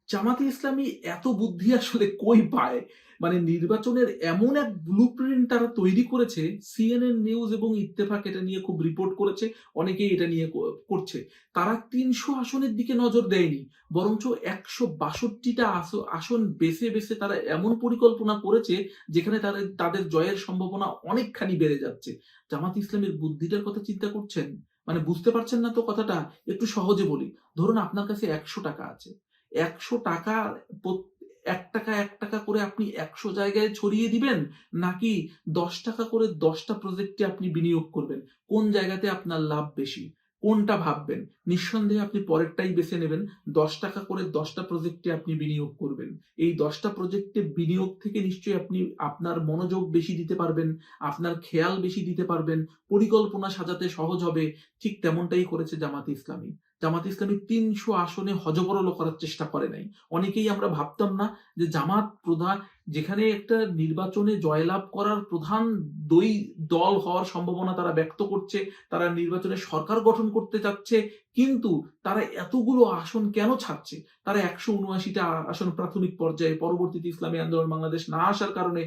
জামাতে ইসলামী এত বুদ্ধি আসলে কই পায়? মানে নির্বাচনের এমন এক ব্লুপ্রিন্ট তারা তৈরি করেছে, সিএনএন নিউজ এবং ইত্তেফাক এটা নিয়ে খুব রিপোর্ট করেছে, অনেকেই এটা নিয়ে করছে। তারা ৩০০ আসনের দিকে নজর দেয়নি, বরঞ্চ ১৬২টা আসন বেছে বেছে তারা এমন পরিকল্পনা করেছে যেখানে তাদের তাদের জয়ের সম্ভাবনা অনেকখানি বেড়ে যাচ্ছে। জামাত ইসলামের বুদ্ধিটার কথা চিন্তা করছেন? মানে বুঝতে পারছেন না তো কথাটা? একটু সহজে বলি। ধরুন আপনার কাছে ১০০ টাকা আছে। ১০০ টাকা ৳১ ৳১ করে আপনি ১০০ জায়গায় ছড়িয়ে দিবেন, নাকি ৳১০ করে ১০টা প্রজেক্টে আপনি বিনিয়োগ করবেন? কোন জায়গাতে আপনার লাভ বেশি? কোনটা ভাববেন? নিঃসন্দেহে আপনি পরেরটাই বেছে নেবেন। ৳১০ করে ১০টা প্রজেক্টে আপনি বিনিয়োগ করবেন। এই ১০টা প্রজেক্টে বিনিয়োগ থেকে নিশ্চয়ই আপনি আপনার মনোযোগ বেশি দিতে পারবেন, আপনার খেয়াল বেশি দিতে পারবেন, পরিকল্পনা সাজাতে সহজ হবে। ঠিক তেমনটাই করেছে জামাতে ইসলামী। জামাতে ইসলামী ৩০০ আসনে হযবরল করার চেষ্টা করে নাই। অনেকেই আমরা ভাবতাম না যে জামাত প্রধান যেখানে একটা নির্বাচনে জয়লাভ করার প্রধান দই দল হওয়ার সম্ভাবনা তারা ব্যক্ত করছে, তারা নির্বাচনে সরকার গঠন করতে চাচ্ছে, কিন্তু তারা এতগুলো আসন কেন ছাড়ছে? তারা ১৭৯টা আসন প্রাথমিক পর্যায়ে, পরবর্তীতে ইসলামী আন্দোলন বাংলাদেশ না আসার কারণে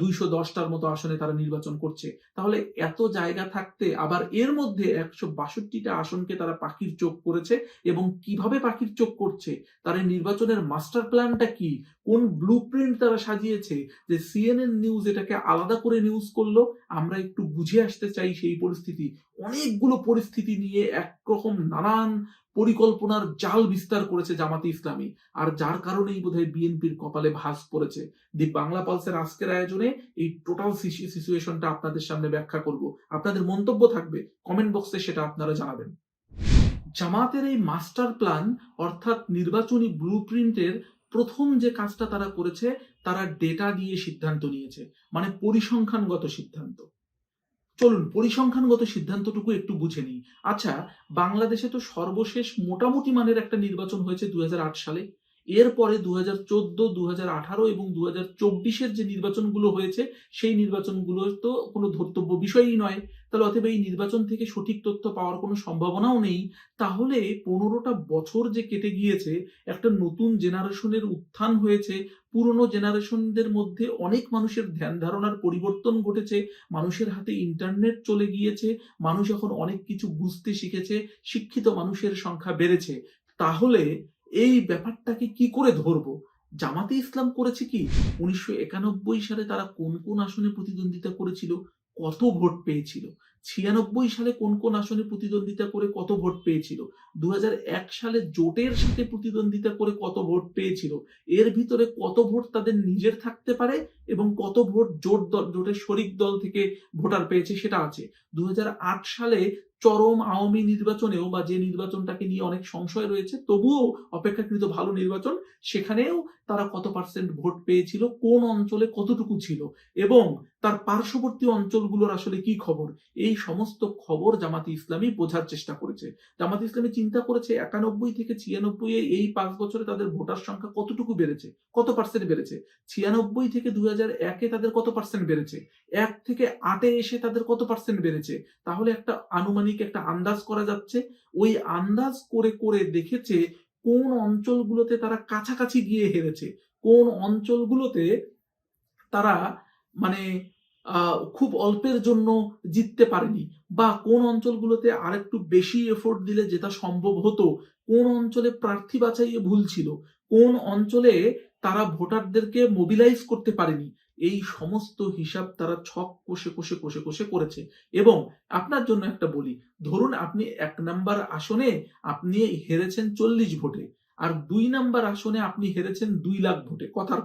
২১০টার মতো আসনে তারা নির্বাচন করছে। তাহলে এত জায়গা থাকতে আবার এর মধ্যে ১৬২টা আসনকে তারা পাখির চোখ করেছে, এবং কিভাবে পাখির চোখ করছে, তার এই নির্বাচনের মাস্টার প্ল্যানটা কি, কোন ব্লুপ্রিন্ট তারা সাজিয়েছে যে সিএনএন নিউজ এটাকে আলাদা করে নিউজ করলো, আমরা একটু বুঝে আসতে চাই সেই পরিস্থিতি। অনেকগুলো পরিস্থিতি নিয়ে একরকম নানান পরিকল্পনার জাল বিস্তার করেছে জামাতে ইসলামী, আর যার কারণেই বোধহয় বিএনপির কপালে ভাঁজ পড়েছে। দি বাংলা পালসের আজকের আয়োজনে এই টোটাল সিচুয়েশনটা আপনাদের সামনে ব্যাখ্যা করব। আপনাদের মন্তব্য থাকবে, কমেন্ট বক্সে সেটা আপনারা জানাবেন। জামাতের এই মাস্টার প্ল্যান অর্থাৎ নির্বাচনী ব্লুপ্রিন্টের প্রথম যে কাজটা তারা করেছে, তারা ডেটা দিয়ে সিদ্ধান্ত নিয়েছে, মানে পরিসংখ্যানগত সিদ্ধান্ত। চলুন পরিসংখ্যানগত সিদ্ধান্তটুকু একটু বুঝে নিই। আচ্ছা, বাংলাদেশে তো সর্বশেষ মোটামুটি মানের একটা নির্বাচন হয়েছে ২০০৮ সালে। এরপরে ২০১৪, ২০১৮ এবং ২০২৪-এর যে নির্বাচনগুলো হয়েছে, সেই নির্বাচনগুলো তো কোনো ধর্তব্য বিষয়ই নয়। তাহলে অতএব এই নির্বাচন থেকে সঠিক তথ্য পাওয়ার কোনো সম্ভাবনাও নেই। তাহলে ১৫টা বছর যে কেটে গিয়েছে, একটা নতুন জেনারেশনের উত্থান হয়েছে, পুরনো জেনারেশনদের মধ্যে অনেক মানুষের ধ্যান ধারণার পরিবর্তন ঘটেছে, মানুষের হাতে ইন্টারনেট চলে গিয়েছে, মানুষ এখন অনেক কিছু বুঝতে শিখেছে, শিক্ষিত মানুষের সংখ্যা বেড়েছে। তাহলে এই ব্যাপারটাকে কি করে ধরবো? জামাতে ইসলাম করেছে কি? ১৯৯১ সালে তারা কোন কোন আসনে প্রতিদ্বন্দ্বিতা করেছিল, কত ভোট পেয়েছিল? ৯৬ সালে কোন কোন আসনে প্রতিদ্বন্দ্বিতা করে কত ভোট পেয়েছিল? ২০০১ সালে জোটের সাথে প্রতিদ্বন্দ্বিতা করে কত ভোট পেয়েছিল? এর ভিতরে কত ভোট তাদের নিজের থাকতে পারে এবং কত ভোট জোটের শরিক দল থেকে ভোটার পেয়েছে সেটা আছে। ২০০৮ সালে চরম আওয়ামী নির্বাচনেও, বা যে নির্বাচনটাকে নিয়ে অনেক সংশয় রয়েছে তবুও অপেক্ষাকৃত ভালো নির্বাচন, সেখানেও তারা কত পার্সেন্ট ভোট পেয়েছিল, কোন অঞ্চলে কতটুকু ছিল, এবং তার পার্শ্ববর্তী অঞ্চলগুলোর আসলে কি খবর, এই সমস্ত খবর জামাতে ইসলামী বোঝার চেষ্টা করেছে। জামাতে ইসলামী চিন্তা করেছে ৯১ থেকে ৯৬ এই ৫ বছরে তাদের ভোটার সংখ্যা কতটুকু বেড়েছে, কত পার্সেন্ট বেড়েছে। ৯৬ থেকে ২০০১-এ তাদের কত পার্সেন্ট বেড়েছে, ১ থেকে ৮-এ এসে তাদের কত পার্সেন্ট বেড়েছে। তাহলে একটা আনুমানিক একটা আন্দাজ করা যাচ্ছে। ওই আন্দাজ করে করে দেখেছে কোন অঞ্চলগুলোতে তারা কাছাকাছি গিয়ে হেরেছে, কোন অঞ্চলগুলোতে তারা মানে খুব অল্পের জন্য জিততে পারেনি, বা কোন অঞ্চলগুলোতে আরেকটু বেশি এফোর্ট দিলে যেটা সম্ভব হতো, কোন অঞ্চলে প্রার্থী বাছাইয়ে ভুল ছিল, কোন অঞ্চলে তারা ভোটারদেরকে মোবিলাইজ করতে পারেনি। এই সমস্ত হিসাব তারা ছক কষে কষে কষে কষে করেছে। এবং আপনার জন্য একটা বলি, ধরুন আপনি ১ নাম্বার আসনে আপনি হেরেছেন ৪০ ভোটে, আর ২ নাম্বার আসনে আপনি হেরেছেন ২ লাখ ভোটে, কথার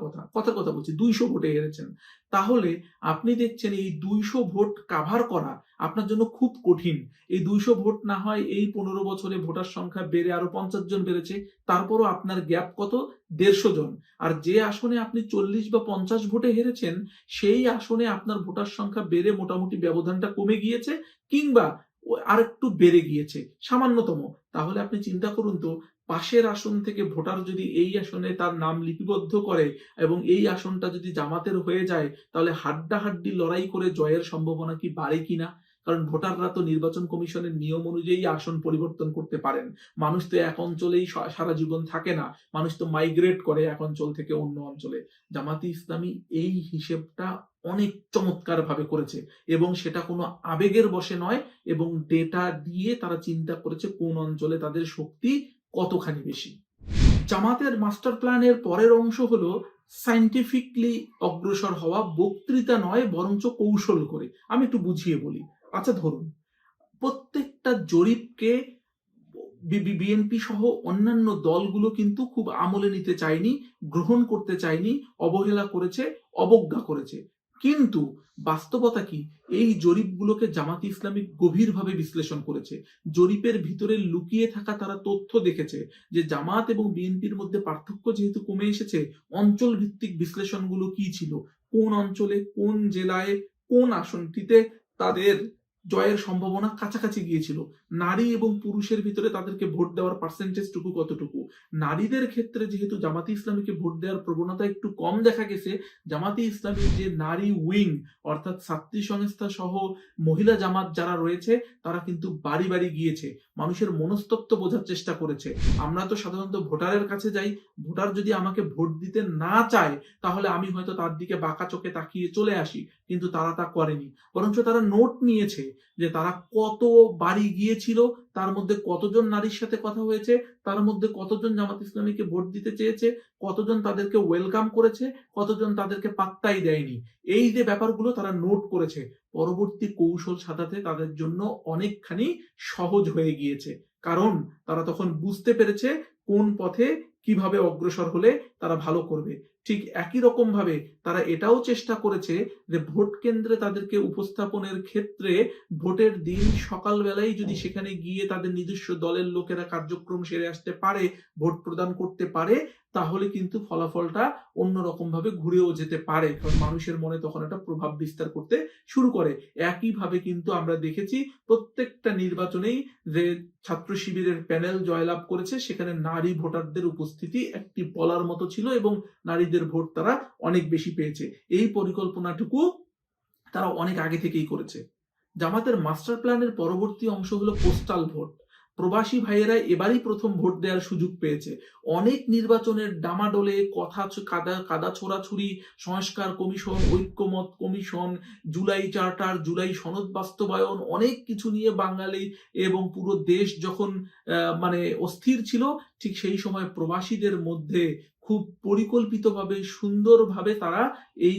কথা বলছি, ২০০ ভোটে হেরেছেন। তাহলে আপনি দেখছেন এই ২০০ ভোট কাভার করা আপনার জন্য খুব কঠিন। এই ২০০ ভোট না হয় এই ১৫ বছরে ভোটার সংখ্যা বেড়ে আরো ৫০ জন বেড়েছে, তারপরও আপনার গ্যাপ কত? ১৫০ জন। আর যে আসনে আপনি ৪০ বা ৫০ ভোটে হেরেছেন, সেই আসনে আপনার ভোটার সংখ্যা বেড়ে মোটামুটি ব্যবধানটা কমে গিয়েছে, কিংবা আরেকটু বেড়ে গিয়েছে সামান্যতম। তাহলে আপনি চিন্তা করুন তো, পাশের আসন থেকে ভোটার যদি এই আসনে তার নাম লিপিবদ্ধ করে এবং এই আসনটা যদি জামাতের হয়ে যায়, তাহলে হাড্ডাহাড্ডি লড়াই করে জয়ের সম্ভাবনা কি বাড়ে কিনা? কারণ ভোটাররা তো নির্বাচন কমিশনের নিয়ম অনুযায়ী আসন পরিবর্তন করতে পারেন। মানুষ তো এক অঞ্চলেই সারা জীবন থাকে না, মানুষ তো মাইগ্রেট করে এক অঞ্চল থেকে অন্য অঞ্চলে। জামাতে ইসলামী এই হিসেবটা অনেক চমৎকার ভাবে করেছে এবং সেটা কোনো আবেগের বশে নয়, এবং ডেটা দিয়ে তারা চিন্তা করেছে কোন অঞ্চলে তাদের শক্তি কতখানি বেশি। জামাতের মাস্টার প্ল্যানের পরের অংশ হলো সায়েন্টিফিকলি অগ্রসর হওয়া, বক্তৃতা নয় বরঞ্চ কৌশল করে। আমি একটু বুঝিয়ে বলি। আচ্ছা ধরুন, প্রত্যেকটা জরিপকে বিএনপি সহ অন্যান্য দলগুলো কিন্তু খুব আমলে নিতে চায়নি, গ্রহণ করতে চায়নি, অবহেলা করেছে, অবজ্ঞা করেছে। কিন্তু বাস্তবতা কি? এই জরিপগুলোকে জামাত ইসলামী গভীরভাবে বিশ্লেষণ করেছে। জরিপের ভিতরে লুকিয়ে থাকা তারা তথ্য দেখেছে যে জামাত এবং বিএনপির মধ্যে পার্থক্য যেহেতু কমে এসেছে, অঞ্চল ভিত্তিক বিশ্লেষণগুলো কি ছিল, কোন অঞ্চলে, কোন জেলায়, কোন আসনটিতে তাদের জয়ের সম্ভাবনা কাছাকাছি গিয়েছিল, নারী এবং পুরুষের ভিতরে তাদেরকে ভোট দেওয়ার পার্সেন্টেজটুকু কতটুকু। নারীদের ক্ষেত্রে যেহেতু জামাতে ইসলামীকে ভোট দেওয়ার প্রবণতা একটু কম দেখা গেছে, জামাতে ইসলামীর যে নারী উইং অর্থাৎ ছাত্রী সংস্থা সহ মহিলা জামাত যারা রয়েছে তারা কিন্তু বাড়ি বাড়ি গিয়েছে, মানুষের মনস্তত্ত্ব বোঝার চেষ্টা করেছে। আমরা তো সাধারণত ভোটারের কাছে যাই, ভোটার যদি আমাকে ভোট দিতে না চায় তাহলে আমি হয়তো তার দিকে বাঁকা চোখে তাকিয়ে চলে আসি, কিন্তু তারা তা করেনি, বরঞ্চ তারা নোট নিয়েছে যে তারা কত বাড়ি গিয়েছিল, তার মধ্যে কতজন নারীর সাথে কথা হয়েছে, তার মধ্যে কতজন জামাত ইসলামীকে ভোট দিতে চেয়েছে, কতজন তাদেরকে ওয়েলকাম করেছে, কতজন তাদেরকে পাত্তাই দেয়নি। এই যে ব্যাপারগুলো তারা নোট করেছে, পরবর্তী কৌশল সাজাতে তাদের জন্য অনেকখানি সহজ হয়ে গিয়েছে, কারণ তারা তখন বুঝতে পেরেছে কোন পথে কিভাবে অগ্রসর হলে তারা ভালো করবে। ঠিক একই রকম ভাবে তারা এটাও চেষ্টা করেছে যে ভোট কেন্দ্রে তাদেরকে উপস্থাপনের ক্ষেত্রে ভোটের দিন সকালবেলায় যদি সেখানে গিয়ে তাদের নিজস্ব দলের লোকেরা কার্যক্রম সেরে আসতে পারে, ভোট প্রদান করতে পারে, তাহলে কিন্তু ফলাফলটা অন্যরকম ভাবে ঘুরেও যেতে পারে, কারণ মানুষের মনে তখন একটা প্রভাব বিস্তার করতে শুরু করে। একইভাবে কিন্তু আমরা দেখেছি প্রত্যেকটা নির্বাচনেই যে ছাত্র শিবিরের প্যানেল জয়লাভ করেছে সেখানে নারী ভোটারদের উপস্থিতি একটি বলার মতো ছিল এবং নারীদের ভোট তারা অনেক বেশি পেয়েছে। এই পরিকল্পনাটুকু তারা অনেক আগে থেকেই করেছে। জামাতের মাস্টার প্ল্যানের পরবর্তী অংশ হলো পোস্টাল ভোট। প্রবাসী ভাইয়েরা এবারই প্রথম ভোট দেওয়ার সুযোগ পেয়েছে। অনেক নির্বাচনের ডামাডোলে কথা কাদা ছোড়াছুড়ি, সংস্কার কমিশন, ঐক্যমত কমিশন, জুলাই চার্টার, জুলাই সনদ বাস্তবায়ন, অনেক কিছু নিয়ে বাঙালি এবং পুরো দেশ যখন মানে অস্থির ছিল, ঠিক সেই সময় প্রবাসীদের মধ্যে খুব পরিকল্পিতভাবে সুন্দরভাবে তারা এই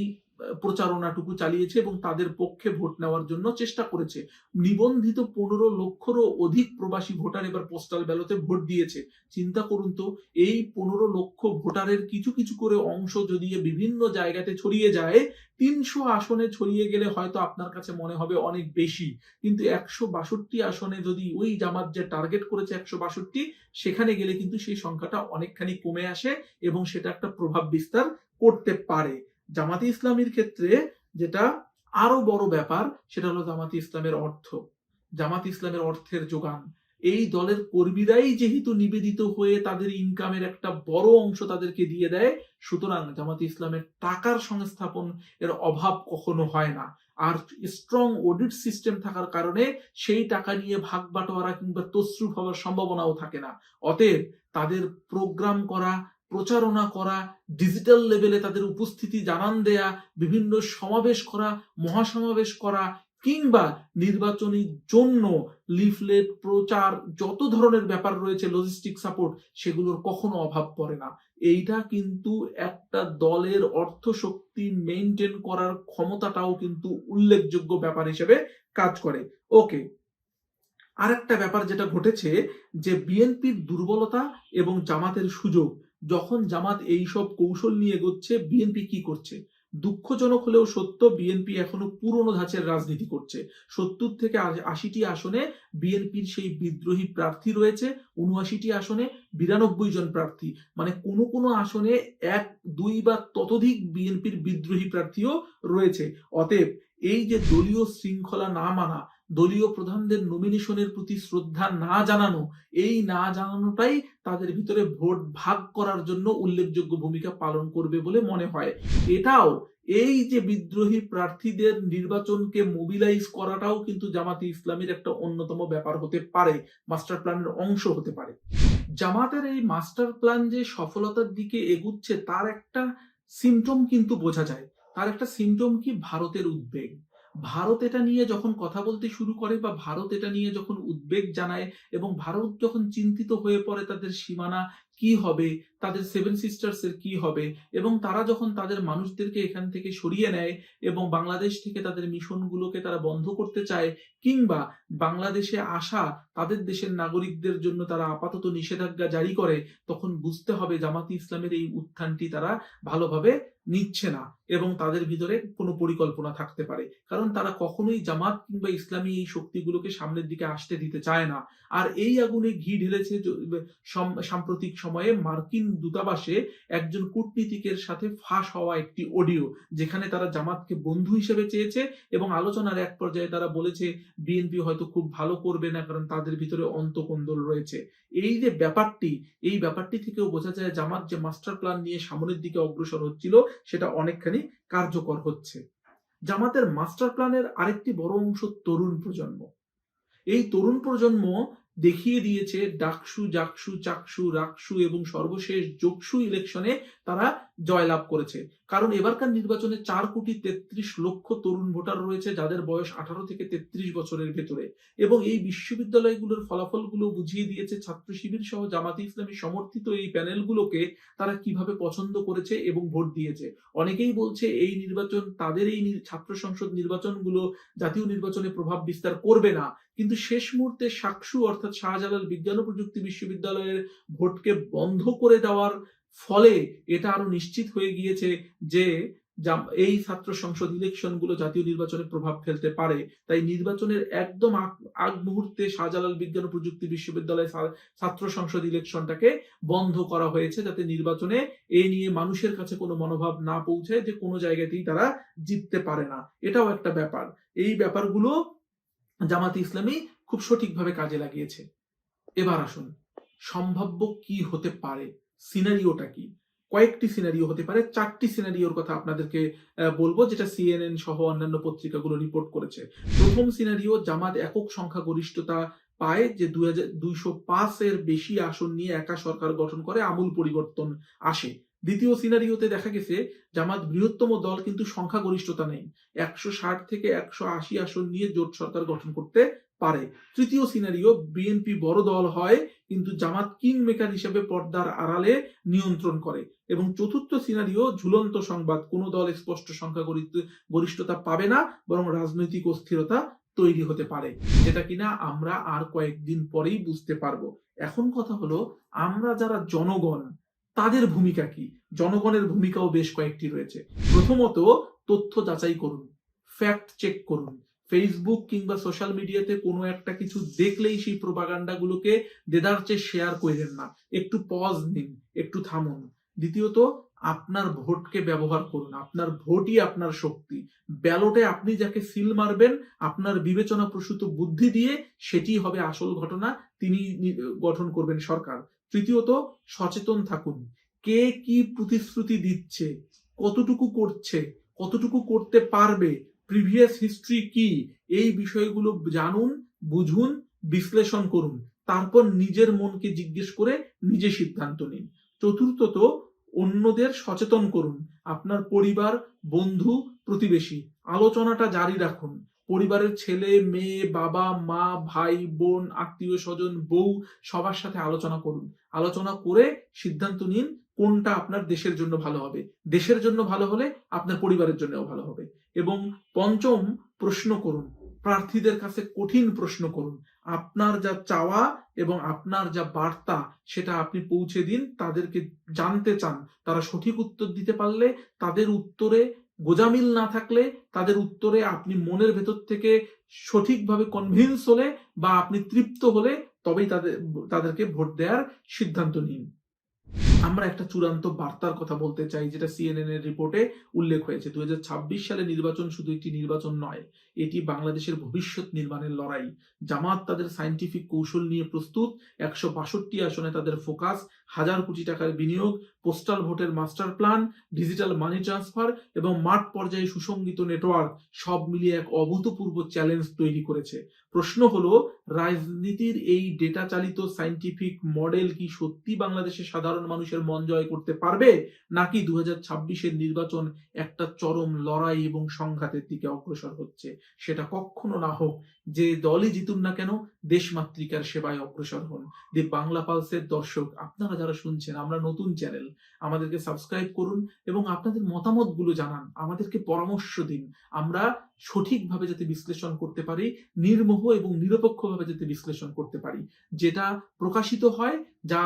প্রচারণাটুকু চালিয়েছে এবং তাদের পক্ষে ভোট নেওয়ার জন্য চেষ্টা করেছে। নিবন্ধিত 15 লক্ষেরও অধিক প্রবাসী ভোটার এবার পোস্টাল ব্যালটে ভোট দিয়েছে। চিন্তা করুন তো, এই 15 লক্ষ ভোটারের কিছু কিছু করে অংশ যদি বিভিন্ন জায়গাতে ছড়িয়ে যায়, 300 আসনে ছড়িয়ে গেলে হয়তো আপনার কাছে মনে হবে অনেক বেশি, কিন্তু 162 আসনে যদি ওই জামাত যে টার্গেট করেছে 162, সেখানে গেলে কিন্তু সেই সংখ্যাটা অনেকখানি কমে আসে এবং সেটা একটা প্রভাব বিস্তার করতে পারে। জামাতে ইসলামীর ক্ষেত্রে যেটা আরো বড় ব্যাপার সেটা হলো জামাতে ইসলামের অর্থ, জামাত ইসলামের অর্থের যোগান। এই দলের কর্মীরাই যেহেতু নিবেদিত হয়ে তাদের ইনকামের একটা বড় অংশ তাদেরকে দিয়ে দেয়, সুতরাং জামাতে ইসলামের টাকার সংস্থাপন এর অভাব কখনো হয় না। আর স্ট্রং অডিট সিস্টেম থাকার কারণে সেই টাকা নিয়ে ভাগ বাটোয়ারা কিংবা তছরুপ হওয়ার সম্ভাবনাও থাকে না। অতএব তাদের প্রোগ্রাম করা, প্রচারণা করা, ডিজিটাল লেভেলে তাদের উপস্থিতি জানান দেয়া, বিভিন্ন সমাবেশ করা, মহাসমাবেশ করা, কিংবা নির্বাচনের জন্য লিফলেট প্রচার, যত ধরনের ব্যাপার রয়েছে লজিস্টিক সাপোর্ট, সেগুলোর কখনো অভাব পড়ে না। এইটা কিন্তু একটা দলের অর্থ শক্তি মেইনটেইন করার ক্ষমতাটাও কিন্তু উল্লেখযোগ্য ব্যাপার হিসেবে কাজ করে। ওকে, আরেকটা ব্যাপার যেটা ঘটেছে যে বিএনপির দুর্বলতা এবং জামাতের সুযোগ। যখন জামাত এইসব কৌশল নিয়ে এগোচ্ছে, বিএনপি কি করছে? দুঃখজনক হলেও সত্য, বিএনপি এখনো পুরনো ধাঁচের রাজনীতি করছে। 70 থেকে 80টি আসনে বিএনপির সেই বিদ্রোহী প্রার্থী রয়েছে, 79টি আসনে 92 জন প্রার্থী, মানে কোনো কোনো আসনে 1, 2 বা ততোধিক বিএনপির বিদ্রোহী প্রার্থীও রয়েছে। অতএব এই যে দলীয় শৃঙ্খলা না মানা, দলীয় প্রধানদের নমিনেশনের প্রতি শ্রদ্ধা না জানানো, এই না জানানোটাই তাদের ভিতরে ভোট ভাগ করার জন্য উল্লেখযোগ্য ভূমিকা পালন করবে বলে মনে হয়। এটাও এই যে বিদ্রোহী প্রার্থীদের নির্বাচনকে মোবিলাইজ করাটাও কিন্তু জামাতে ইসলামীর একটা অন্যতম ব্যাপার হতে পারে, মাস্টার প্ল্যানের অংশ হতে পারে। জামাতের এই মাস্টার প্ল্যান যে সফলতার দিকে এগুচ্ছে তার একটা সিমটম কিন্তু বোঝা যায়। তার একটা সিমটম কি? ভারতের উদ্বেগ। ভারত এটা নিয়ে যখন কথা বলতে শুরু করে বা ভারত এটা নিয়ে যখন উদ্বেগ জানায় এবং ভারত যখন চিন্তিত হয়ে পড়ে তাদের সীমানা কি হবে, তাদের সেভেন সিস্টার্স এর কি হবে, এবং তারা যখন তাদের মানুষদেরকে এখান থেকে সরিয়ে নেয় এবং বাংলাদেশ থেকে তাদের মিশনগুলোকে তারা বন্ধ করতে চায়, কিংবা বাংলাদেশে আসা তাদের দেশের নাগরিকদের জন্য তারা আপাতত নিষেধাজ্ঞা জারি করে, তখন বুঝতে হবে জামাতে ইসলামের এই উত্থানটি তারা ভালোভাবে নিচ্ছে না এবং তাদের ভিতরে কোনো পরিকল্পনা থাকতে পারে, কারণ তারা কখনোই জামাত কিংবা ইসলামী এই শক্তিগুলোকে সামনের দিকে আসতে দিতে চায় না। আর এই আগুনে ঘি ঢেলেছে সাম্প্রতিক সময়ে মার্কিন দূতাবাসে একজন কূটনীতিকের সাথে ফাঁস হওয়া একটি অডিও, যেখানে তারা জামাতকে বন্ধু হিসেবে চেয়েছে এবং আলোচনার এক পর্যায়ে তারা বলেছে বিএনপি হয়তো খুব ভালো করবে না, কারণ তাদের ভিতরে অন্তকোন্দল রয়েছে। এই যে ব্যাপারটি, এই ব্যাপারটি থেকেও বোঝা যায় জামাত যে মাস্টার প্ল্যান নিয়ে সামনের দিকে অগ্রসর হচ্ছিল সেটা অনেকখানি কার্যকর হচ্ছে। জামাতের মাস্টার প্ল্যানের আরেকটি বড় অংশ তরুণ প্রজন্ম। এই তরুণ প্রজন্ম দেখিয়ে দিয়েছে ডাকসু, জাকসু, চাকসু, রাকসু এবং সর্বশেষ যোগসু ইলেকশনে তারা জয়লাভ করেছে। কারণ এবারকার নির্বাচনে 4,33,00,000 তরুণ ভোটার রয়েছে যাদের বয়স 18 থেকে 33 বছরের ভেতরে, এবং এই বিশ্ববিদ্যালয়গুলোর ফলাফলগুলো বুঝিয়ে দিয়েছে ছাত্র শিবির সহ জামাতে ইসলামী সমর্থিত এই প্যানেলগুলোকে তারা কিভাবে পছন্দ করেছে এবং ভোট দিয়েছে। অনেকেই বলছে এই নির্বাচন, তাদের এই ছাত্র সংসদ নির্বাচনগুলো জাতীয় নির্বাচনে প্রভাব বিস্তার করবে না, কিন্তু শেষ মুহূর্তে সাকসু অর্থাৎ শাহজালাল বিজ্ঞান ও প্রযুক্তি বিশ্ববিদ্যালয়ের ভোটকে বন্ধ করে দেওয়ার ফলে এটা আরো নিশ্চিত হয়ে গিয়েছে যে এই ছাত্র সংসদ ইলেকশন গুলো জাতীয় নির্বাচনে প্রভাব ফেলতে পারে। তাই নির্বাচনের একদম আগ মুহূর্তে শাহজালাল বিজ্ঞান ও প্রযুক্তি বিশ্ববিদ্যালয় ছাত্র সংসদ ইলেকশনটাকে বন্ধ করা হয়েছে, যাতে নির্বাচনে এই নিয়ে মানুষের কাছে কোনো মনোভাব না পৌঁছায় যে কোনো জায়গাতেই তারা জিততে পারে না। এটাও একটা ব্যাপার। এই ব্যাপারগুলো জামাতে ইসলামী খুব সঠিকভাবে কাজে লাগিয়েছে। এবার আসুন, সম্ভাব্য কি হতে পারে, সিনারিওটা কি? কয়েকটি সিনারিও হতে পারে, 4টি সিনারিওর কথা আপনাদেরকে বলবো, যেটা সিএনএন সহ অন্যান্য পত্রিকাগুলো রিপোর্ট করেছে। প্রথম সিনারিও, জামাত একক সংখ্যাগরিষ্ঠতা পায়, যে 205 এর বেশি আসন নিয়ে একা সরকার গঠন করে, আমূল পরিবর্তন আসে। দ্বিতীয় সিনারিওতে দেখা গেছে জামাত বৃহত্তম দল কিন্তু সংখ্যাগরিষ্ঠতা নেই, 160 থেকে 180 আসন নিয়ে জোট সরকার গঠন করতে পারে। তৃতীয় সিনারিও, বিএনপি বড় দল হয় কিন্তু জামাত কিং মেকার হিসেবে পর্দার আড়ালে নিয়ন্ত্রণ করে। এবং চতুর্থ সিনারিও, ঝুলন্ত সংবাদ, কোনো দল স্পষ্ট সংখ্যাগরিষ্ঠতা পাবে না, বরং রাজনৈতিক অস্থিরতা তৈরি হতে পারে, যেটা কিনা আমরা আর কয়েকদিন পরেই বুঝতে পারবো। এখন কথা হলো, আমরা যারা জনগণ তাদের ভূমিকা কি? জনগণের ভূমিকাও বেশ কয়েকটি রয়েছে। প্রথমত, তথ্য যাচাই করুন, ফ্যাক্ট চেক করুন। ফেসবুক কিংবা সোশ্যাল মিডিয়াতে কোনো একটা কিছু দেখলেই সেই প্রোপাগান্ডাগুলোকে দেদারচে শেয়ার করেন না, একটু পজ নিন, একটু থামুন। দ্বিতীয়ত, আপনার ভোটকে ব্যবহার করুন, আপনার ভোটই আপনার শক্তি। ব্যালটে আপনি যাকে সিল মারবেন, আপনার বিবেচনা প্রসূত বুদ্ধি দিয়ে সেটি হবে আসল ঘটনা, তিনি গঠন করবেন সরকার। তৃতীয়ত, সচেতন থাকুন, কে কি প্রতিশ্রুতি দিচ্ছে, কতটুকু করছে, কতটুকু করতে পারবে, প্রিভিয়াস হিস্ট্রি কি, এই বিষয়গুলো জানুন, বুঝুন, বিশ্লেষণ করুন, তারপর নিজের মনকে জিজ্ঞেস করে নিজে সিদ্ধান্ত নিন। চতুর্থত, অন্যদের সচেতন করুন, আপনার পরিবার, বন্ধু, প্রতিবেশী, আলোচনাটা জারি রাখুন। পরিবারের ছেলে, মেয়ে, বাবা, মা, ভাই, বোন, আত্মীয় স্বজন, বউ, সবার সাথে আলোচনা করুন। আলোচনা করে সিদ্ধান্ত নিন কোনটা আপনার দেশের জন্য ভালো হবে। দেশের জন্য ভালো হলে আপনার পরিবারের জন্যও ভালো হবে। এবং পঞ্চম, প্রশ্ন করুন, প্রার্থীদের কাছে কঠিন প্রশ্ন করুন। আপনার যা চাওয়া এবং আপনার যা বার্তা সেটা আপনি পৌঁছে দিন, তাদেরকে জানতে চান, তারা সঠিক উত্তর দিতে পারলে, তাদের উত্তরে গোজামিল না থাকলে, তাদের উত্তরে আপনি মনের ভেতর থেকে সঠিকভাবে কনভিন্স হলে বা আপনি তৃপ্ত হলে, তবেই তাদেরকে ভোট দেওয়ার সিদ্ধান্ত নিন। আমরা একটা চূড়ান্ত বার্তার কথা বলতে চাই, যেটা সিএনএন এর রিপোর্টে উল্লেখ হয়েছে। ২০২৬ সালে নির্বাচন শুধু একটি নির্বাচন নয়, এটি বাংলাদেশের ভবিষ্যৎ নির্মাণের লড়াই। জামাত তাদের সায়েন্টিফিক কৌশল নিয়ে প্রস্তুত, ১৬২ আসনে তাদের ফোকাস, হাজার কোটি টাকার বিনিয়োগ, পোস্টাল ভোটের master plan, digital money transfer এবং মাঠ পর্যায়ে সুসংগঠিত নেটওয়ার্ক, সব মিলিয়ে এক অভূতপূর্ব চ্যালেঞ্জ তৈরি করেছে। প্রশ্ন হলো, রাজনীতির এই ডেটা চালিত সায়েন্টিফিক মডেল কি সত্যি বাংলাদেশের সাধারণ মানুষের মন জয় করতে পারবে, নাকি ২০২৬-এর নির্বাচন একটা চরম লড়াই এবং সংঘাতের দিকে অগ্রসর হচ্ছে? সেটা কখনো না হোক। যে দলই জিতুন না কেন, দেশমাতৃকার সেবায় অগ্রসর হন। দি বাংলা পালসের দর্শক, আপনারা যারা শুনছেন, আমরা নতুন চ্যানেল, আমাদেরকে সাবস্ক্রাইব করুন এবং আপনাদের মতামতগুলো জানান, আমাদেরকে পরামর্শ দিন। আমরা সঠিকভাবে যাতে বিশ্লেষণ করতে পারি, নির্মোহ এবং নিরপেক্ষভাবে যাতে বিশ্লেষণ করতে পারি। যেটা প্রকাশিত হয়, যা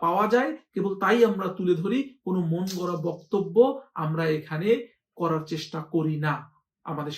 পাওয়া যায়, কেবল তাই আমরা তুলে ধরি। কোনো মন গড়া বক্তব্য আমরা এখানে করার চেষ্টা করি না। আমাদের